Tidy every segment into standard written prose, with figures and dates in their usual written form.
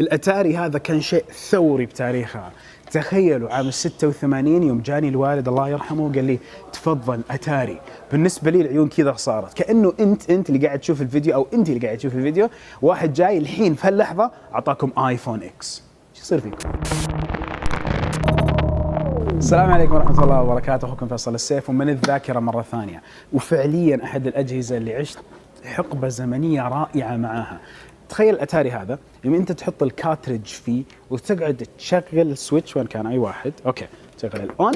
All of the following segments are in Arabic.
الاتاري هذا كان شيء ثوري بتاريخها. تخيلوا عام 86 يوم جاني الوالد الله يرحمه وقال لي تفضل اتاري. بالنسبه لي العيون كذا صارت كانه انت اللي قاعد تشوف الفيديو او انت اللي قاعد تشوف الفيديو، واحد جاي الحين في هاللحظه اعطاكم ايفون اكس. ايش يصير فيكم؟ السلام عليكم ورحمة الله وبركاته، أخوكم فيصل السيف ومن الذاكرة مرة ثانية. وفعليا أحد الأجهزة اللي عشت حقبة زمنية رائعة معاها. تخيل الأتاري هذا يوم أنت تحط الكارتريج فيه وتقعد تشغل السويتش وين كان أي واحد، أوكي تشغل الأون،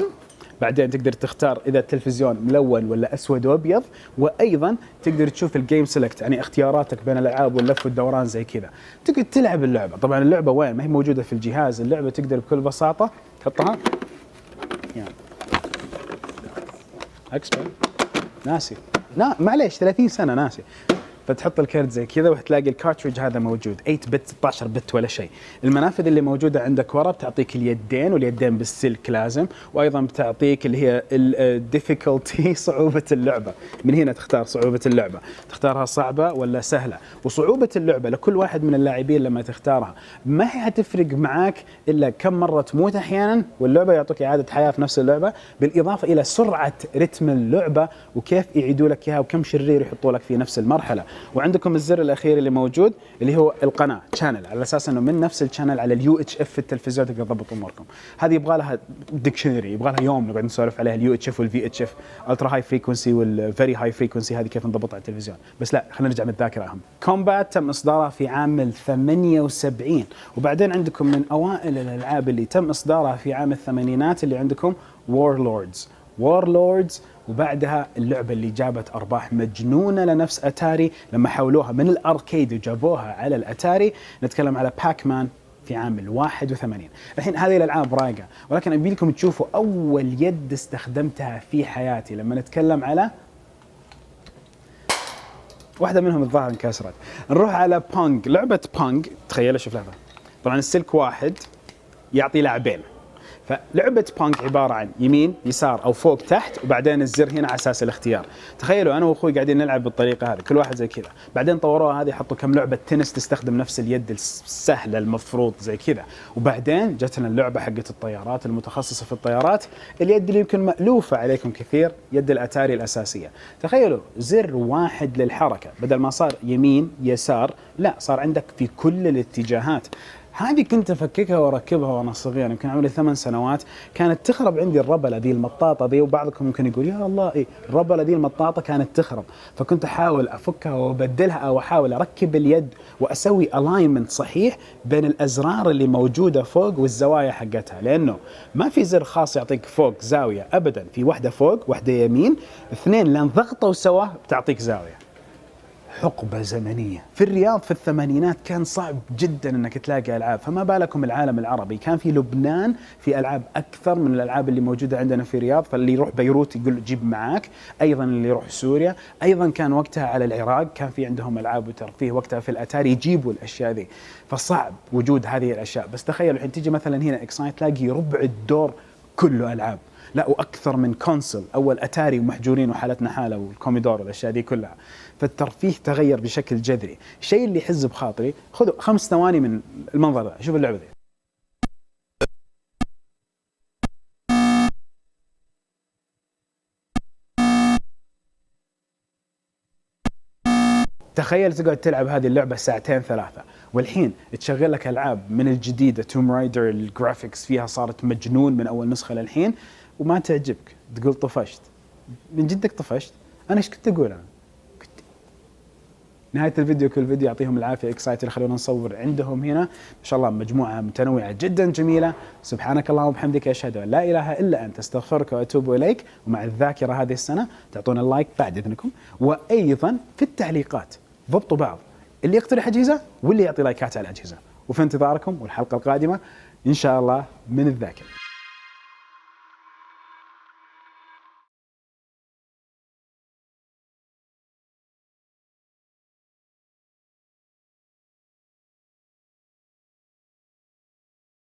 بعدين تقدر تختار إذا التلفزيون ملون ولا أسود وأبيض، وأيضا تقدر تشوف الجيم سيلكت يعني اختياراتك بين الألعاب واللف والدوران زي كذا. تقدر تلعب اللعبة. طبعا اللعبة وين ما هي موجودة في الجهاز، اللعبة تقدر بكل بساطة تحطها يعني اكسبر ناسي معليش 30 سنه ناسي. فتحط الكرت زي كذا وتلاقي الكارتريج هذا موجود 8 بت 16 بت ولا شيء. المنافذ اللي موجوده عندك ورا بتعطيك اليدين، واليدين بالسلك لازم، وايضا بتعطيك اللي هي الديفيكولتي صعوبه اللعبه. من هنا تختار صعوبه اللعبه، تختارها صعبه ولا سهله. وصعوبه اللعبه لكل واحد من اللاعبين لما تختارها ما هي حتفرق معاك الا كم مره تموت احيانا، واللعبه يعطوك اعاده حياه في نفس اللعبه، بالاضافه الى سرعه رتم اللعبه وكيف يعيدوا لك اياها وكم شرير يحطوا لك في نفس المرحله. وعندكم الزر الاخير اللي موجود اللي هو القناه شانل، على اساس انه من نفس الشانل على اليو اتش اف في التلفزيون تقدر تضبط اموركم. هذه يبغى لها ديكشنري، يبغى لها يوم نقعد نسولف عليها، اليو اتش اف والفي اتش اف، الترا هاي فريكونسي والفيري هاي فريكونسي، هذه كيف نضبطها على التلفزيون. بس لا، خلينا نرجع من الذاكره اهم. كومبات تم اصدارها في عام 78، وبعدين عندكم من اوائل الالعاب اللي تم اصدارها في عام الثمانينات اللي عندكم وورلوردز. وبعدها اللعبة اللي جابت أرباح مجنونة لنفس أتاري لما حولوها من الأركيد وجابوها على الأتاري، نتكلم على باك مان في عام 81. الحين هذه الألعاب رايقة، ولكن أبي لكم تشوفوا أول يد استخدمتها في حياتي لما نتكلم على واحدة منهم الظاهر انكسرت. نروح على بونج، لعبة بونج. تخيلوا شوف لحظة، طبعا السلك واحد يعطي لاعبين، فلعبة بونج عبارة عن يمين يسار أو فوق تحت، وبعدين الزر هنا على أساس الاختيار. تخيلوا أنا وأخوي قاعدين نلعب بالطريقة هذه، كل واحد زي كذا. بعدين طوروها هذه، حطوا كم لعبة تنس تستخدم نفس اليد السهلة المفروض زي كذا. وبعدين جتنا اللعبة حقت الطيارات المتخصصة في الطيارات، اليد اللي يمكن مألوفة عليكم كثير، يد الأتاري الأساسية. تخيلوا زر واحد للحركة، بدل ما صار يمين يسار لا، صار عندك في كل الاتجاهات. هذه كنت أفككها وأركبها وأنا صغير، يمكن عمري 8 سنوات. كانت تخرب عندي الربلة ذي المطاطة ذي، وبعضكم ممكن يقول يا الله إيه الربلة ذي المطاطة كانت تخرب، فكنت أحاول أفكها وأبدلها أو أحاول أركب اليد وأسوي ألاينمنت صحيح بين الأزرار اللي موجودة فوق والزوايا حقتها، لأنه ما في زر خاص يعطيك فوق زاوية أبدا، في واحدة فوق واحدة يمين، اثنين لان ضغطوا سوا بتعطيك زاوية. حقبة زمنية. في الرياض في الثمانينات كان صعب جدا انك تلاقي العاب، فما بالكم العالم العربي. كان في لبنان في العاب اكثر من الالعاب اللي موجودة عندنا في الرياض، فاللي يروح بيروت يقول جيب معاك، ايضا اللي يروح سوريا، ايضا كان وقتها على العراق كان في عندهم العاب وترفيه وقتها في الاتاري يجيبوا الاشياء ذي، فصعب وجود هذه الاشياء. بس تخيلوا الحين تيجي مثلا هنا اكسايت تلاقي ربع الدور كله العاب، لا واكثر من كونسول. اول اتاري ومحجورين وحالتنا حاله والكوميدور والاشياء دي كلها، فالترفيه تغير بشكل جذري. الشيء اللي يحز بخاطري، خذوا 5 ثواني من المنظر ده، شوف اللعبه دي. تخيل تقعد تلعب هذه اللعبة 2 3 والحين تشغل لك ألعاب من الجديدة، توم رايدر الجرافيكس فيها صارت مجنون من أول نسخة للحين، وما تعجبك، تقول طفشت. من جدك طفشت؟ أنا إيش كنت أقول أنا؟ نهاية الفيديو، كل فيديو يعطيهم العافية اكسايتر اللي خلونا نصور عندهم هنا، ما شاء الله مجموعة متنوعة جدا جميلة. سبحانك اللهم وبحمدك أشهد أن لا إله إلا أنت أستغفرك وأتوب إليك. ومع الذاكرة هذه السنة تعطونا اللايك بعد إذنكم، وأيضا في التعليقات ضبطوا بعض اللي يقترح أجهزة واللي يعطي لايكات على الأجهزة. وفي انتظاركم والحلقة القادمة إن شاء الله من الذاكرة.